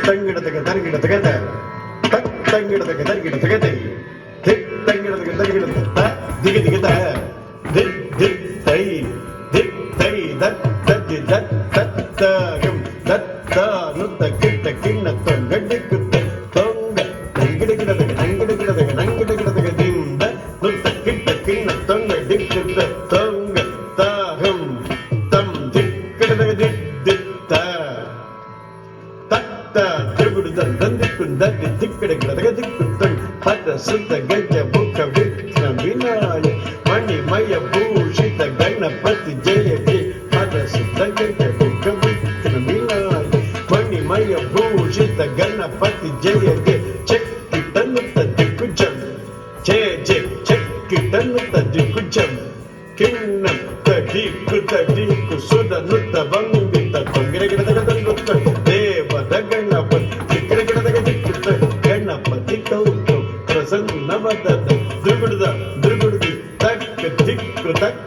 ತಂಗಿಡತಗೆ ತರಗಿಡತಗೆ ತಂಗಿಡತಗೆ ತರಗಿಡತಗೆ ತಂಗಿಡತಗೆ ತರಗಿಡತ ದಿಗಿ ದಿಗಿತ ದಿಗ್ ದಿಗ್ ತೈ ದಿಗ್ ತೈ ದತ್ ದಜ್ಜಿ ದತ್ ದತ್ತ ಗಂ ದತ್ತ ನುತ್ತ ಕಿಟ್ಟ ಕಿಣ್ಣ ತೊಂಗಡ್ಡಿ ಕುತ್ತ ತೊಂಗ ನಂಗಿಡಗಿಡದಗೆ ನಂಗಿಡಗಿಡದಗೆ ನಂಗಿಡಗಿಡದಗೆ ದಿಂದ ನುತ್ತ ಕಿಟ್ಟ ಕಿಣ್ಣ ತೊಂಗಡ್ಡಿ ಕುತ್ತ ತೊಂಗ ತಾಹಂ ತಂ ದಿಕ್ಕಿಡದಗೆ ದಿಗ್ ದಿತ್ತ ದಂದಿ ದಿಕ್ಕಡಗಿಡದಗ ದಿಕ್ಕುತ್ತಂ ಹತ ಸುತ್ತ ಗಜ್ಜ ಬುಕ್ಕ ವಿಘ್ನ ವಿನಾಯ ಮಣಿಮಯ ಭೂಷಿತ ಗಣಪತಿ ಜಯ ಜಯ ಹತ ಸುತ್ತ ಗಜ್ಜ ಬುಕ್ಕ ವಿಘ್ನ ವಿನಾಯ ಮಣಿಮಯ ಭೂಷಿತ ಗಣಪತಿ ಜಯ ಜಯ ಚೆಕ್ಕಿಟನ್ನುತ್ತ ದಿಕ್ಕುಜಂ ಜಯ ಜಯ ಚೆಕ್ಕಿಟನ್ನುತ್ತ ದಿಕ್ಕುಜಂ ಕಿಣ್ಣಂ ತಡಿಕು ತಡಿಕು ಸುದನುತ್ತ ಬಂಗಿತ ತೊಂಗಿರಗಿಡದಗ ತಂಗುತ್ತ ದೇವದ ಗಣಪತಿ ಗಣಪತಿ ಕೌತು ಪ್ರಸನ್ನವದ ದುರ್ಗುಡ್ದ ದುರ್ಗುಡ್ದಿ ತಕ್ಕ ದಿಕ್ಕು ತಕ್ಕ